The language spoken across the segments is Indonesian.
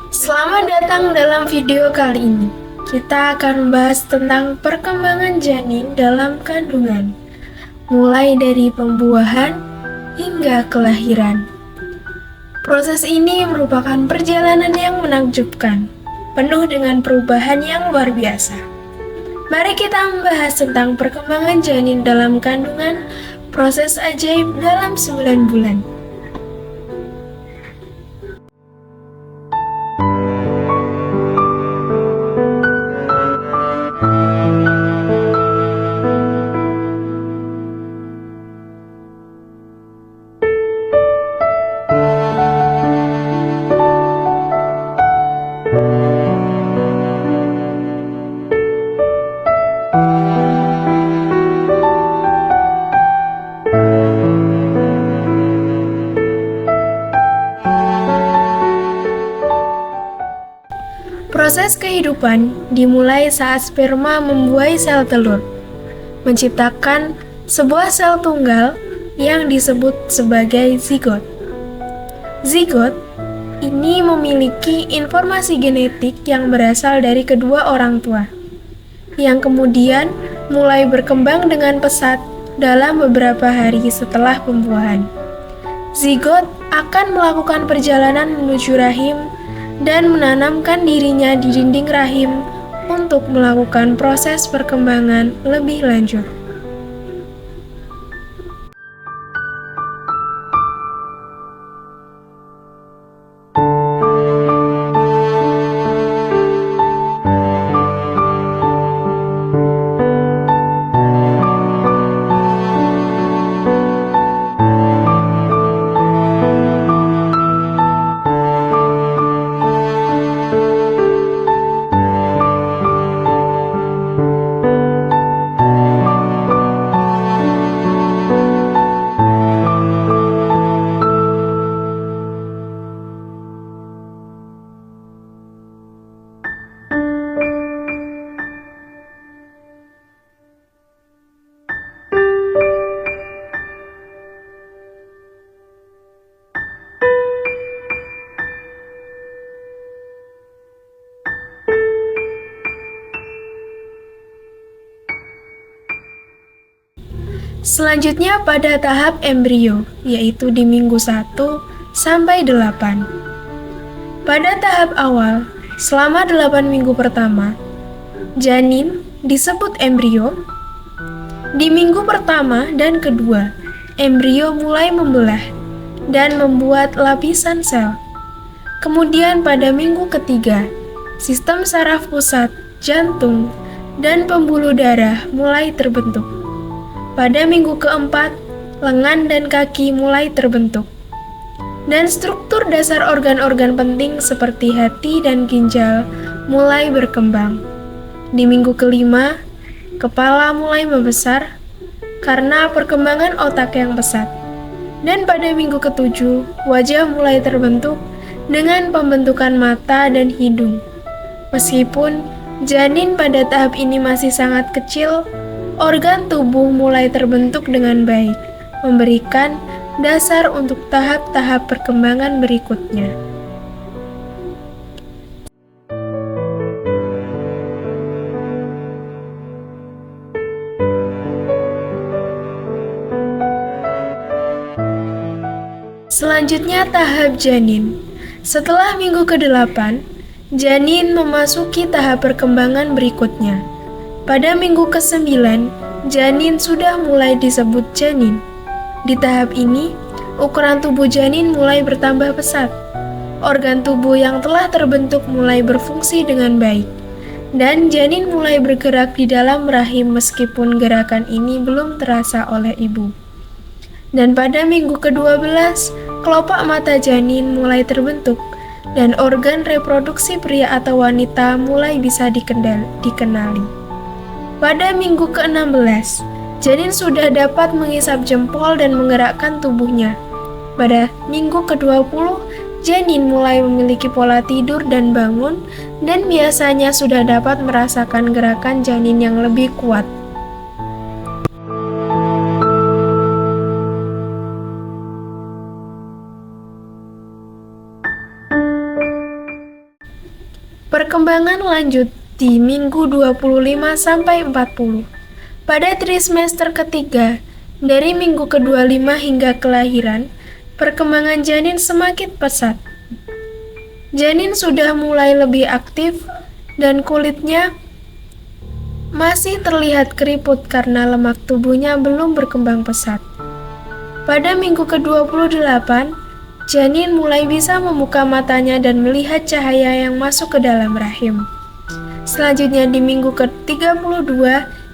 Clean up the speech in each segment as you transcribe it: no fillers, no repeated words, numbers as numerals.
Selamat datang dalam video kali ini. Kita akan membahas tentang perkembangan janin dalam kandungan, mulai dari pembuahan hingga kelahiran. Proses ini merupakan perjalanan yang menakjubkan, penuh dengan perubahan yang luar biasa. Mari kita membahas tentang perkembangan janin dalam kandungan, proses ajaib dalam 9 bulan. Proses kehidupan dimulai saat sperma membuai sel telur, menciptakan sebuah sel tunggal yang disebut sebagai zigot. Zigot ini memiliki informasi genetik yang berasal dari kedua orang tua, yang kemudian mulai berkembang dengan pesat dalam beberapa hari setelah pembuahan. Zigot akan melakukan perjalanan menuju rahim dan menanamkan dirinya di dinding rahim untuk melakukan proses perkembangan lebih lanjut. Selanjutnya pada tahap embrio, yaitu di minggu 1 sampai 8. Pada tahap awal, selama 8 minggu pertama, janin disebut embrio. Di minggu pertama dan kedua, embrio mulai membelah dan membuat lapisan sel. Kemudian pada minggu ketiga, sistem saraf pusat, jantung, dan pembuluh darah mulai terbentuk. Pada minggu keempat, lengan dan kaki mulai terbentuk, dan struktur dasar organ-organ penting seperti hati dan ginjal mulai berkembang. Di minggu kelima, kepala mulai membesar karena perkembangan otak yang pesat. Dan pada minggu ketujuh, wajah mulai terbentuk dengan pembentukan mata dan hidung. Meskipun janin pada tahap ini masih sangat kecil, organ tubuh mulai terbentuk dengan baik, memberikan dasar untuk tahap-tahap perkembangan berikutnya. Selanjutnya tahap janin. Setelah minggu ke-8, janin memasuki tahap perkembangan berikutnya. Pada minggu ke-9, janin sudah mulai disebut janin. Di tahap ini, ukuran tubuh janin mulai bertambah pesat. Organ tubuh yang telah terbentuk mulai berfungsi dengan baik, dan janin mulai bergerak di dalam rahim meskipun gerakan ini belum terasa oleh ibu. Dan pada minggu ke-12, kelopak mata janin mulai terbentuk, dan organ reproduksi pria atau wanita mulai bisa dikenali. Pada minggu ke-16, janin sudah dapat mengisap jempol dan menggerakkan tubuhnya. Pada minggu ke-20, janin mulai memiliki pola tidur dan bangun, dan biasanya sudah dapat merasakan gerakan janin yang lebih kuat. Perkembangan lanjut di minggu 25 sampai 40. Pada trimester ketiga, dari minggu ke-25 hingga kelahiran, perkembangan janin semakin pesat. Janin sudah mulai lebih aktif dan kulitnya masih terlihat keriput karena lemak tubuhnya belum berkembang pesat. Pada minggu ke-28, janin mulai bisa membuka matanya dan melihat cahaya yang masuk ke dalam rahim. Selanjutnya di minggu ke-32,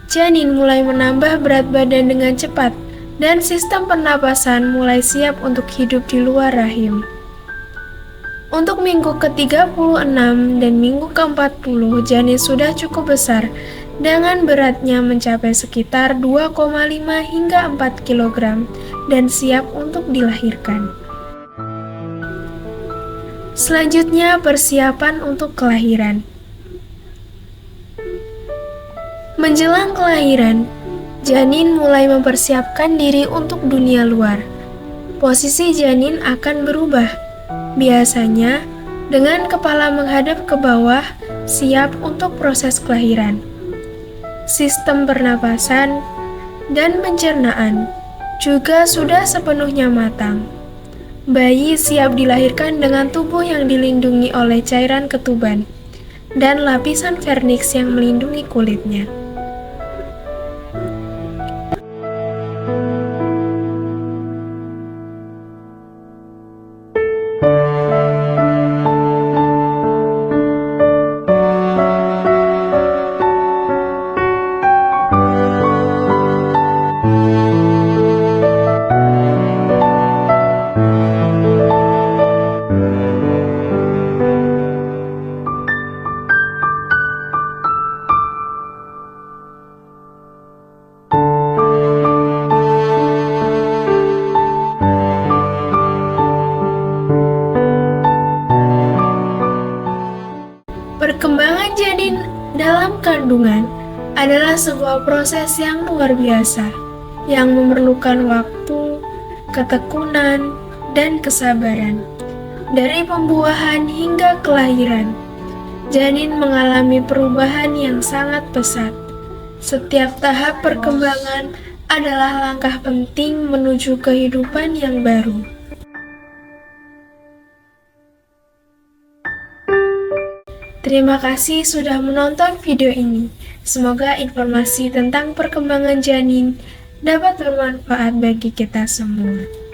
janin mulai menambah berat badan dengan cepat dan sistem pernapasan mulai siap untuk hidup di luar rahim. Untuk minggu ke-36 dan minggu ke-40, janin sudah cukup besar dengan beratnya mencapai sekitar 2,5 hingga 4 kg dan siap untuk dilahirkan. Selanjutnya, persiapan untuk kelahiran. Menjelang kelahiran, janin mulai mempersiapkan diri untuk dunia luar. Posisi janin akan berubah, biasanya dengan kepala menghadap ke bawah, siap untuk proses kelahiran. Sistem pernapasan dan pencernaan juga sudah sepenuhnya matang. Bayi siap dilahirkan dengan tubuh yang dilindungi oleh cairan ketuban dan lapisan vernix yang melindungi kulitnya. Perkembangan janin dalam kandungan adalah sebuah proses yang luar biasa, yang memerlukan waktu, ketekunan, dan kesabaran. Dari pembuahan hingga kelahiran, janin mengalami perubahan yang sangat pesat. Setiap tahap perkembangan adalah langkah penting menuju kehidupan yang baru. Terima kasih sudah menonton video ini. Semoga informasi tentang perkembangan janin dapat bermanfaat bagi kita semua.